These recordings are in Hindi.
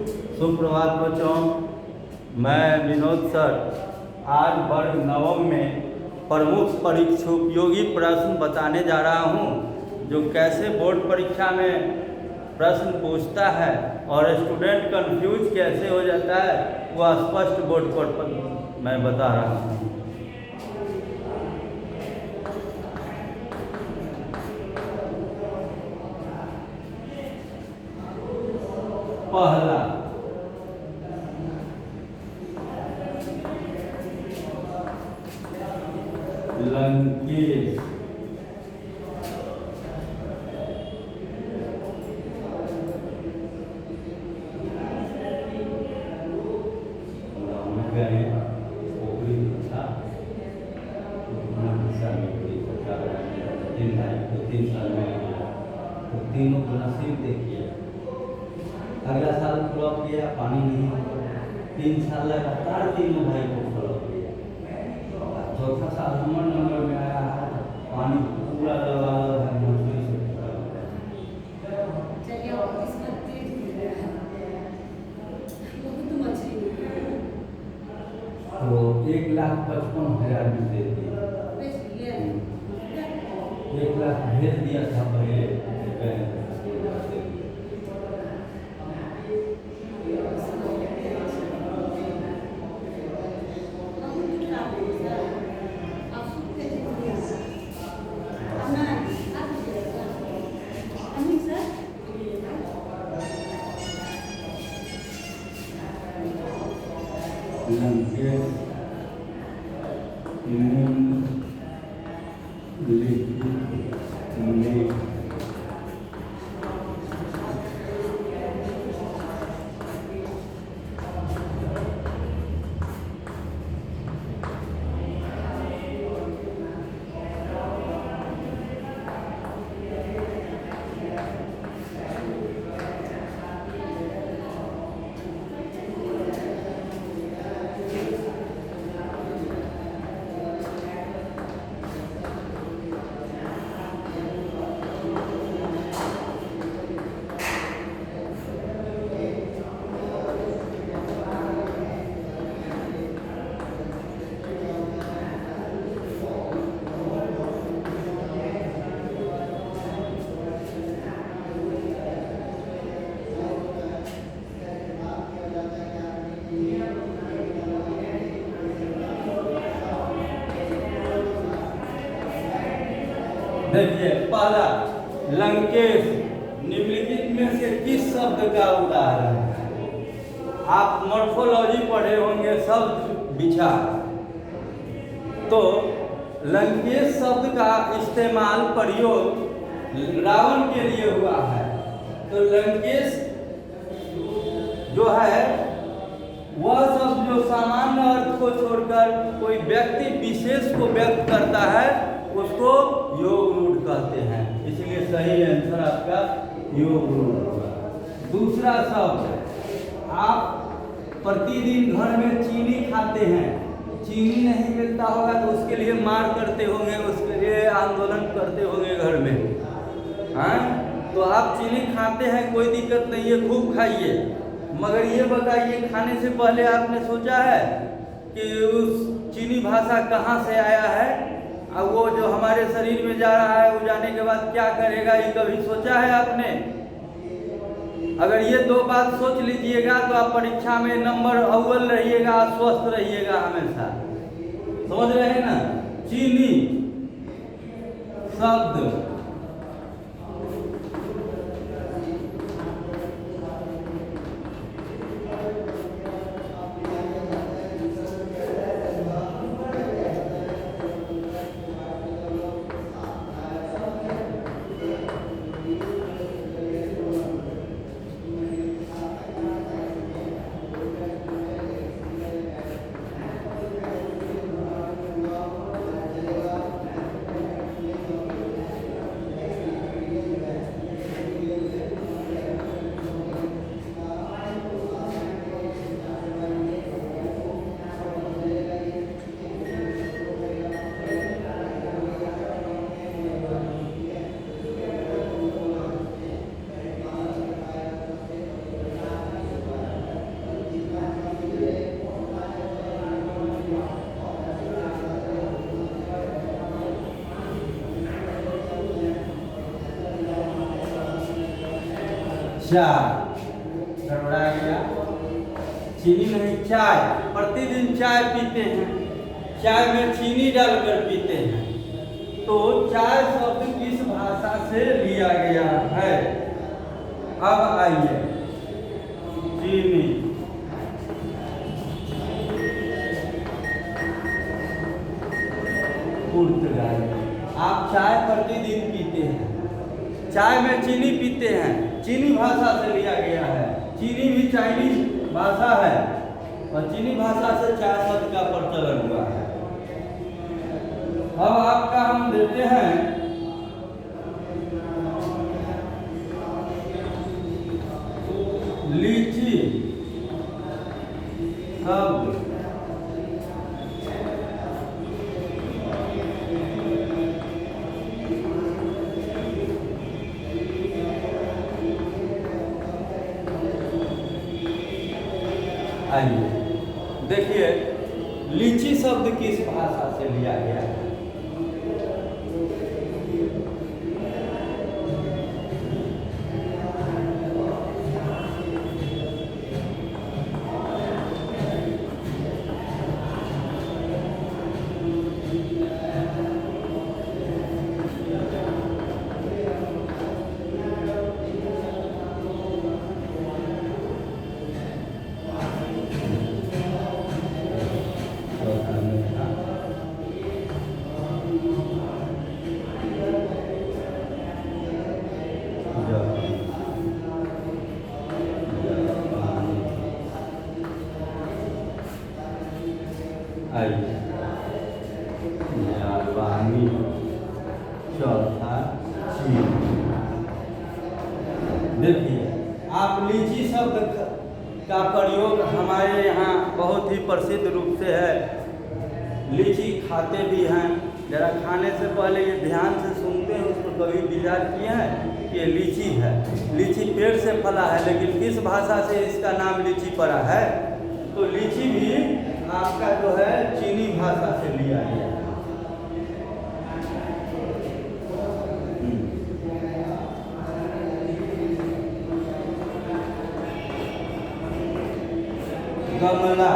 सुप्रभात बच्चों, मैं विनोद सर आज वर्ग नवम में प्रमुख परीक्षा उपयोगी प्रश्न बताने जा रहा हूं, जो कैसे बोर्ड परीक्षा में प्रश्न पूछता है और स्टूडेंट कंफ्यूज कैसे हो जाता है वह स्पष्ट बोर्ड पर मैं बता रहा हूं। पहला, लंकेश। तीनों को नसीब देखिए, अगला साल फ्लॉप किया, पानी नहीं होगा। 3 साल लगातार तीनों भाई को फ्लॉप किया। चौथा साल नंबर में आया है, पानी पूरा लगा है, मछली से तो 1,55,000 में दे दिया। 1 लाख भेज दिया था पहले देखिए। पहला, लंकेश निम्नलिखित में से किस शब्द का उदाहरण है? आप मॉर्फोलॉजी पढ़े होंगे, शब्द विचार। तो लंकेश शब्द का इस्तेमाल प्रयोग रावण के लिए हुआ है। तो लंकेश जो है वह शब्द जो सामान्य अर्थ को छोड़कर कोई व्यक्ति विशेष को व्यक्त करता है उसको योग रूढ़ कहते हैं, इसलिए सही आंसर आपका योग रूढ़ होगा। दूसरा शब्द, आप प्रतिदिन घर में चीनी खाते हैं, चीनी नहीं मिलता होगा तो उसके लिए मार करते होंगे, उसके लिए आंदोलन करते होंगे घर में। हाँ, तो आप चीनी खाते हैं, कोई दिक्कत नहीं है, खूब खाइए। मगर ये बताइए, खाने से पहले आपने सोचा है कि उस चीनी भाषा कहाँ से आया है? अब वो जो हमारे शरीर में जा रहा है, वो जाने के बाद क्या करेगा, ये कभी सोचा है आपने? अगर ये 2 बात सोच लीजिएगा तो आप परीक्षा में नंबर अव्वल रहिएगा, स्वस्थ रहिएगा हमेशा। समझ रहे हैं ना? चीनी शब्द चाय, गड़बड़ा गया, चीनी नहीं चाय, प्रतिदिन चाय पीते हैं, चाय में चीनी डालकर पीते हैं, तो चाय शब्द किस भाषा से लिया गया है? अब आइए, चीनी, पुर्तगाली। आप चाय प्रतिदिन पीते हैं, चाय में चीनी पीते हैं, चीनी भाषा से लिया गया है। चीनी भी चाइनीज भाषा है और चीनी भाषा से चाय शब्द का प्रचलन हुआ है। अब आपका हम देते हैं लीची शब्द। आइए देखिए, लीची शब्द किस भाषा से लिया गया है? जापानी, चौथा चीन। देखिए, आप लीची शब्द का प्रयोग हमारे यहाँ बहुत ही प्रसिद्ध रूप से है। लीची खाते भी हैं, जरा खाने से पहले ये ध्यान से सुनते हैं, उसको कभी विचार किए हैं कि ये लीची है। लीची पेड़ से फला है, लेकिन किस भाषा से इसका नाम लीची पड़ा है? तो लीची भी आपका जो है चीनी भाषा से लिया गया है। गमला,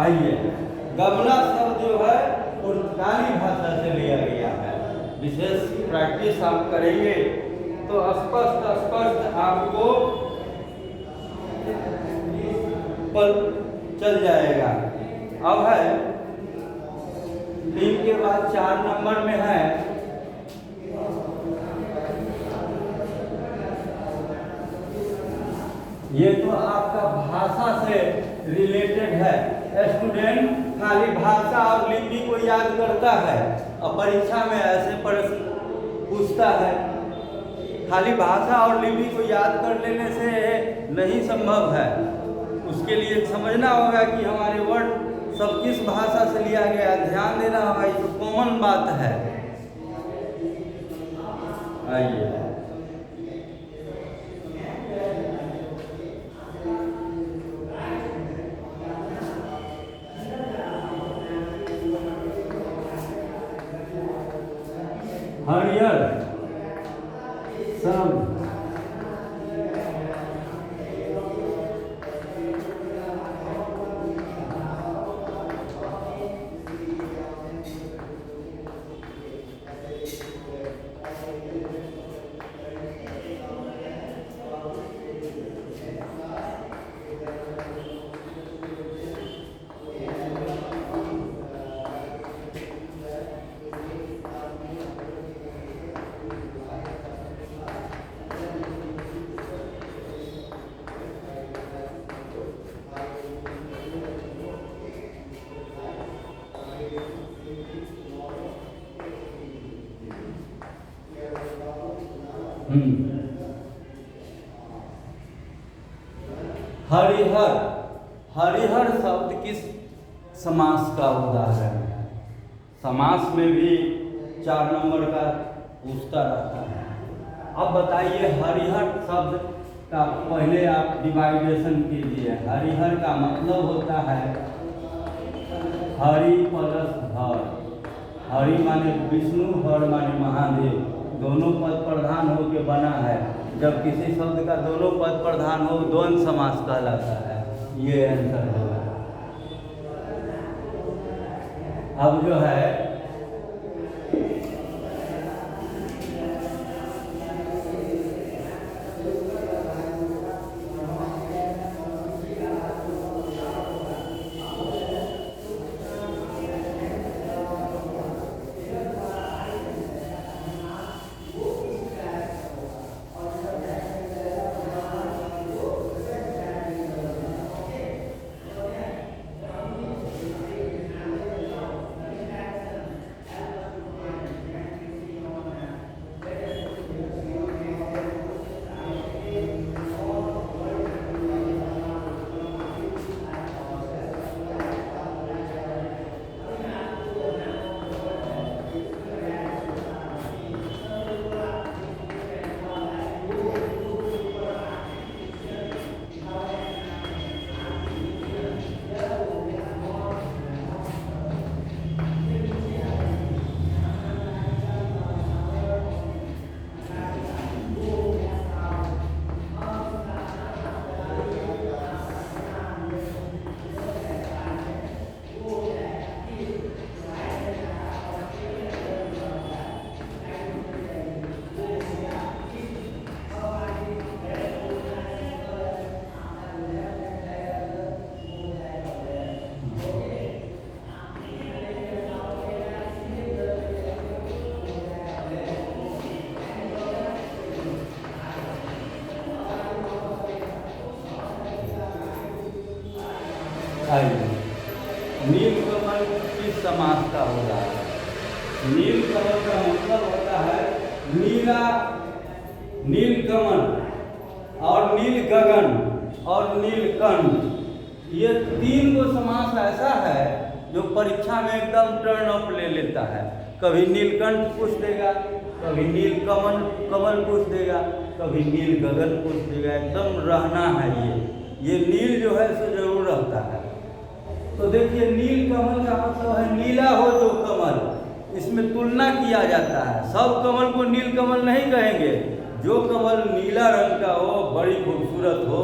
आइए, गमला शब्द जो है पुर्तगाली भाषा से लिया गया है। विशेष प्रैक्टिस आप करेंगे तो स्पष्ट आपको पर चल जाएगा। अब है 3 के बाद 4 नंबर में है ये तो आपका भाषा से रिलेटेड है। स्टूडेंट खाली भाषा और लिपि को याद करता है और परीक्षा में ऐसे प्रश्न पूछता है। खाली भाषा और लिपि को याद कर लेने से नहीं संभव है। उसके लिए समझना होगा कि हमारे वर्ड सब किस भाषा से लिया गया, ध्यान देना होगा। ये तो कॉमन बात है। आइए, हरियर शब्द, हरिहर, हरिहर शब्द किस समास का उदाहरण है? समास में भी 4 नंबर का पूछता रहता है। अब बताइए, हरिहर शब्द का पहले आप डिवाइडेशन कीजिए। हरिहर का मतलब होता है हरि प्लस हर। हरि माने विष्णु, हर माने महादेव, दोनों पद प्रधान होकर बना है। जब किसी शब्द का दोनों पद प्रधान हो, द्वंद्व समास कहलाता है। ये आंसर होगा। अब जो है नीलकमल किस समास का होगा? नीलकमल का मतलब होता है नीला, नीलकमल और नील गगन और नीलकंठ। ये 3 गो समास ऐसा है जो परीक्षा में एकदम टर्न अप ले लेता है। कभी नीलकंठ पूछ देगा, कभी नीलकमल कमल पूछ देगा, कभी नील गगन पूछ देगा। एकदम रहना है ये नील जो है सो जरूर रहता है। तो देखिए, नील कमल का मतलब है नीला हो जो कमल, इसमें तुलना किया जाता है। सब कमल को नील कमल नहीं कहेंगे। जो कमल नीला रंग का हो, बड़ी खूबसूरत हो,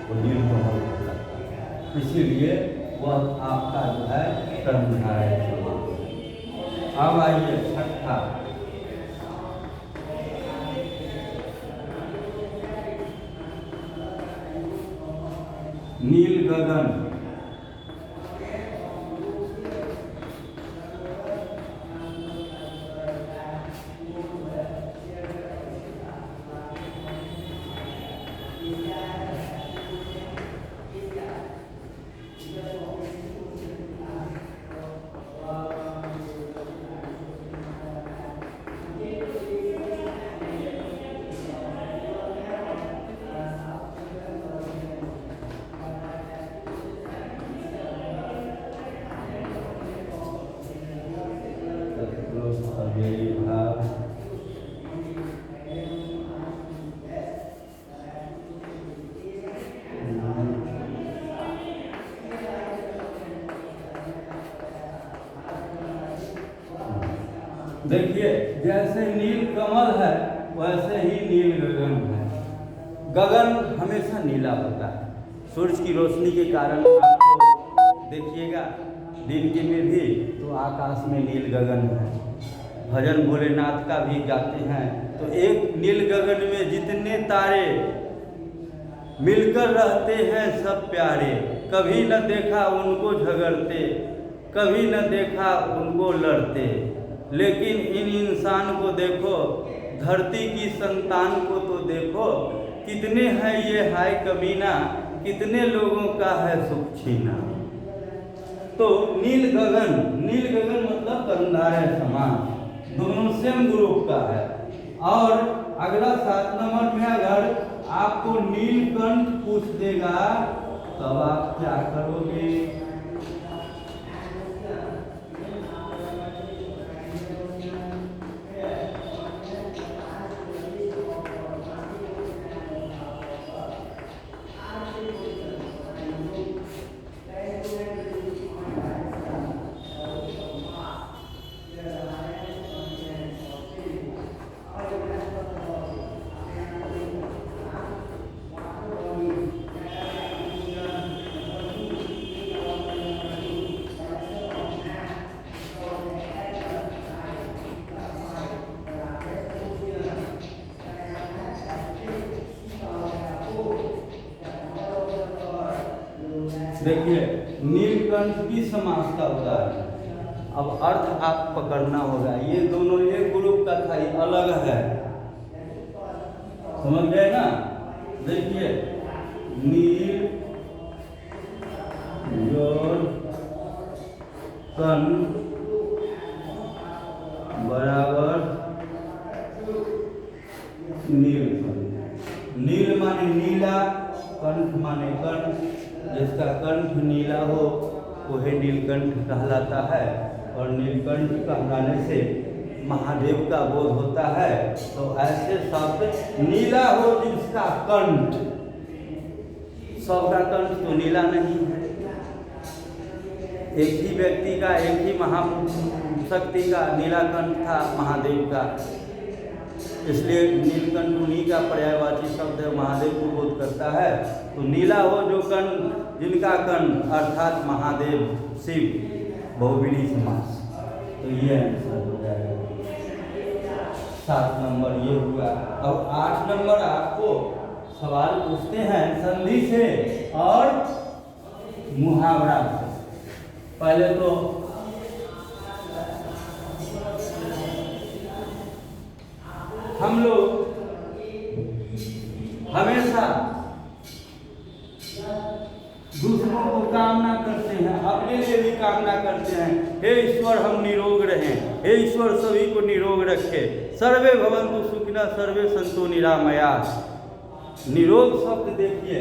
वो नील कमल होता है। इसीलिए वह आपका जो है कर्मधारय समास। अब आइए छठा, नील गगन। देखिए, जैसे नील कमल है वैसे ही नील गगन है। गगन हमेशा नीला होता है। सूरज की रोशनी के कारण आपको देखिएगा दिन के में भी तो आकाश में नील गगन है। भजन भोलेनाथ का भी गाते हैं तो एक नील गगन में जितने तारे मिलकर रहते हैं सब प्यारे, कभी न देखा उनको झगड़ते, कभी न देखा उनको लड़ते, लेकिन इन इंसान को देखो, धरती की संतान को तो देखो, कितने हैं ये हाय कमीना, कितने लोगों का है सुख छीना। तो नील गगन मतलब कर्मधारय समास, दोनों सेम ग्रुप का है। और अगला 7 नंबर में अगर आपको नीलकंठ पूछ देगा तब आप क्या करोगे? देखिए नीलकंठ भी समास का उदाहरण। अब अर्थ आप पकड़ना होगा, ये दोनों एक ग्रुप का था, ये अलग है, समझ गए ना? देखिए नील जोड़ कंठ बराबर नीलकंठ। नील माने नीला, कंठ माने कंठ, जिसका कंठ नीला हो वह नीलकंठ कहलाता है। और नीलकंठ कहलाने से महादेव का बोध होता है। तो ऐसे शब्द नीला हो जिसका कंठ, सबका कंठ तो नीला नहीं है, एक ही व्यक्ति का, एक ही महाशक्ति का नीला कंठ था महादेव का, इसलिए नीलकंठ उन्हीं का पर्यायवाची शब्द है, महादेव को बोध करता है। तो नीला हो जो कंठ, जिनका कंठ अर्थात महादेव शिव, बहुव्रीहि समास। तो ये आंसर हो जाएगा। 7 नंबर ये हुआ। अब 8 नंबर आपको सवाल पूछते हैं संधि से और मुहावरा से। पहले तो हम लोग हमेशा दूसरों को कामना करते हैं, अपने लिए भी कामना करते हैं, हे ईश्वर हम निरोग रहें, हे ईश्वर सभी को निरोग रखे, सर्वे भवन्तु सुखिनः सर्वे सन्तु निरामयाः। निरोग शब्द देखिए,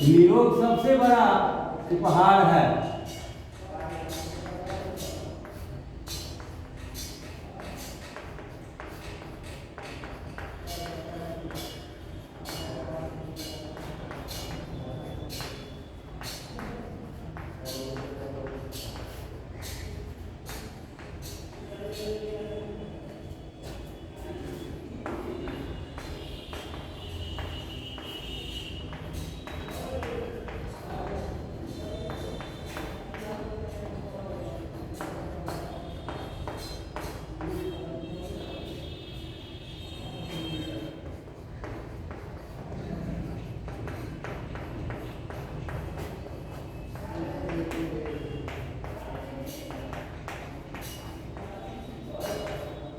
निरोग सबसे बड़ा उपहार है।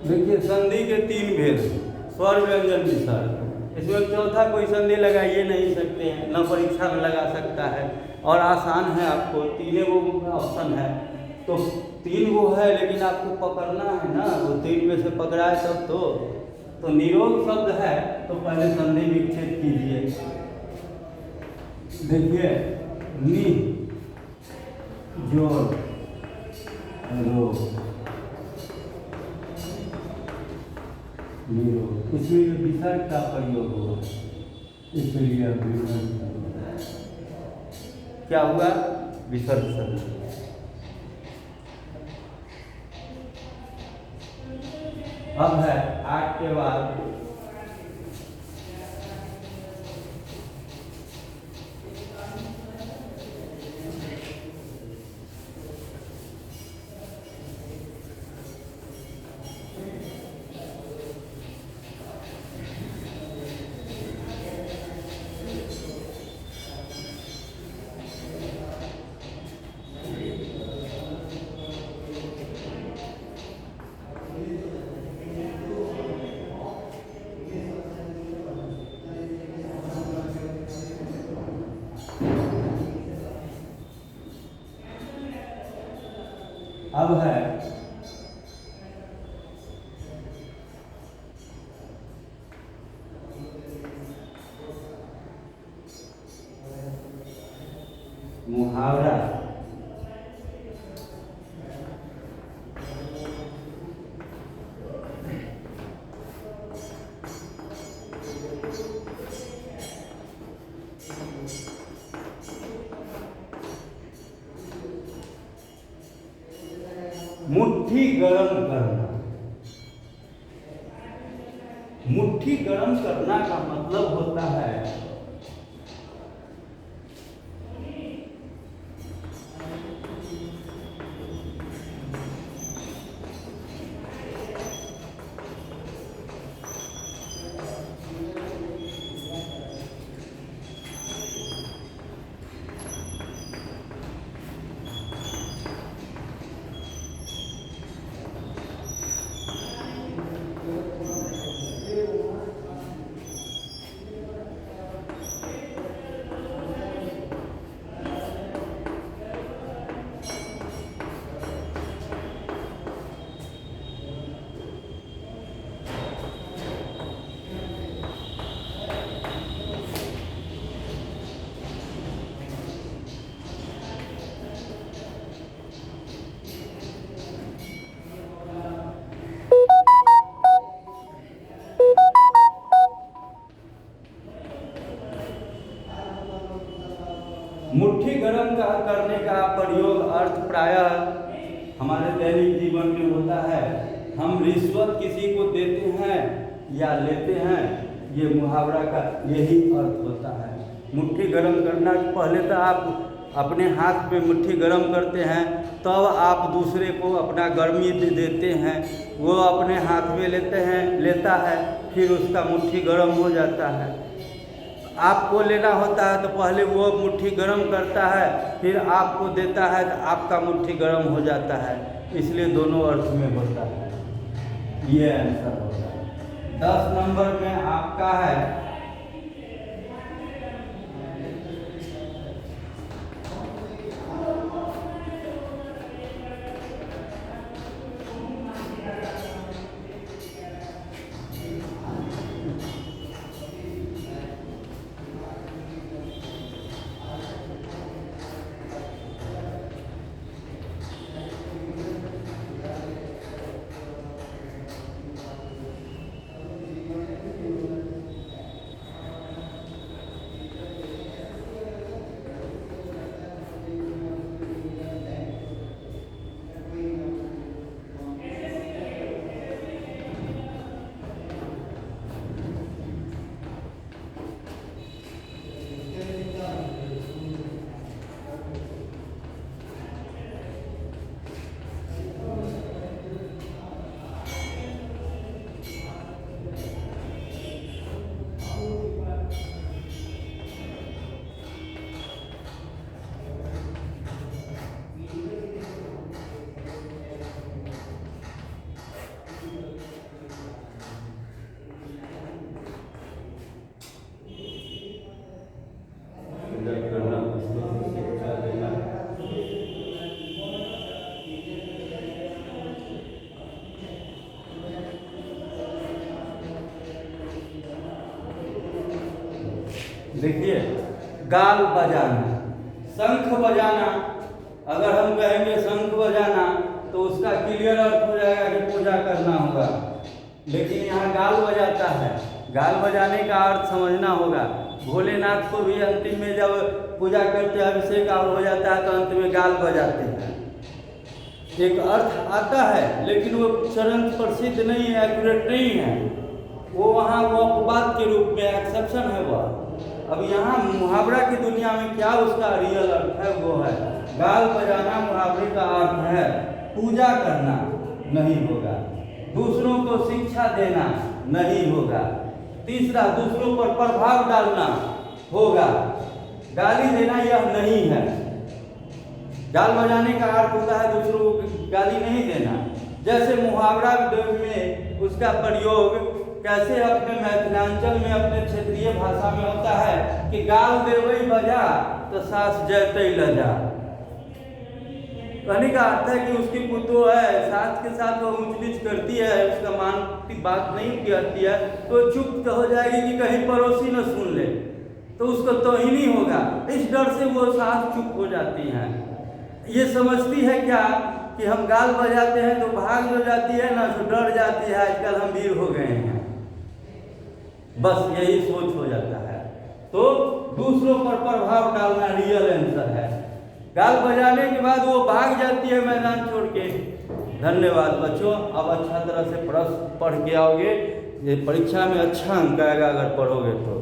देखिए संधि के 3 भेद, स्वर व्यंजन विसर्ग। इसमें चौथा कोई संधि लगाइए नहीं सकते हैं, न परीक्षा में लगा सकता है, और आसान है, आपको 3 गो ऑप्शन है। तो 3 गो है लेकिन आपको पकड़ना है ना, वो 3 में से पकड़ाए तब तो निरोग शब्द है तो पहले संधि विच्छेद कीजिए। देखिए नि जोड़ रोग, निरोग, इसमें विसर्ग का प्रयोग हुआ, इसलिए क्या हुआ? विसर्ग शब्द। अब है 8 के बाद अब है मुहावरा मुट्ठी गरम करना। मुट्ठी गरम करना का मतलब होता है मुट्ठी गरम करने का प्रयोग अर्थ प्रायः हमारे दैनिक जीवन में होता है। हम रिश्वत किसी को देते हैं या लेते हैं, ये मुहावरा का यही अर्थ होता है। मुट्ठी गरम करना, पहले तो आप अपने हाथ में मुट्ठी गरम करते हैं, तब आप दूसरे को अपना गर्मी देते हैं, वो अपने हाथ में लेता है, फिर उसका मुट्ठी गरम हो जाता है। आपको लेना होता है तो पहले वो मुट्ठी गरम करता है, फिर आपको देता है तो आपका मुट्ठी गरम हो जाता है। इसलिए दोनों अर्थ में होता है। ये आंसर होता है। 10 नंबर में आपका है देखिए, गाल बजाना, शंख बजाना। अगर हम कहेंगे शंख बजाना तो उसका क्लियर अर्थ हो जाएगा कि पूजा करना होगा, लेकिन यहाँ गाल बजाता है। गाल बजाने का अर्थ समझना होगा। भोलेनाथ को भी अंतिम में जब पूजा करते हैं, अभिषेक और हो जाता है तो अंत में गाल बजाते हैं। एक अर्थ आता है लेकिन वो चरण प्रसिद्ध नहीं है, एक्यूरेट नहीं है। वो वहाँ वो अपवाद के रूप में एक्सेप्शन है वह। अब यहाँ मुहावरा की दुनिया में क्या उसका रियल अर्थ है, वो है गाल बजाना। मुहावरे का अर्थ है पूजा करना नहीं होगा, दूसरों को शिक्षा देना नहीं होगा, तीसरा दूसरों पर प्रभाव डालना होगा, गाली देना यह नहीं है। गाल बजाने का अर्थ होता है दूसरों को गाली नहीं देना। जैसे मुहावरा में उसका प्रयोग कैसे अपने मैथिलांचल में, अपने क्षेत्रीय भाषा में होता है कि गाल देवई बजा तो सास जयतई लजा। कहने का अर्थ है कि उसकी पुतो है, सास के साथ वो ऊंच नीच करती है, उसका मान की बात नहीं करती है तो चुप हो जाएगी कि कहीं पड़ोसी न सुन ले। तो उसको तौहीनी होगा। इस डर से वो साफ चुप हो जाती हैं। ये समझती है क्या कि हम गाल बजाते हैं तो भाग जो जाती है ना, तो डर जाती है, आजकल हम वीर हो गए हैं, बस यही सोच हो जाता है। तो दूसरों पर प्रभाव डालना रियल आंसर है। गाल बजाने के बाद वो भाग जाती है मैदान छोड़ के। धन्यवाद बच्चों। अब अच्छा तरह से प्रश्न पढ़ के आओगे, ये परीक्षा में अच्छा अंक आएगा अगर पढ़ोगे तो।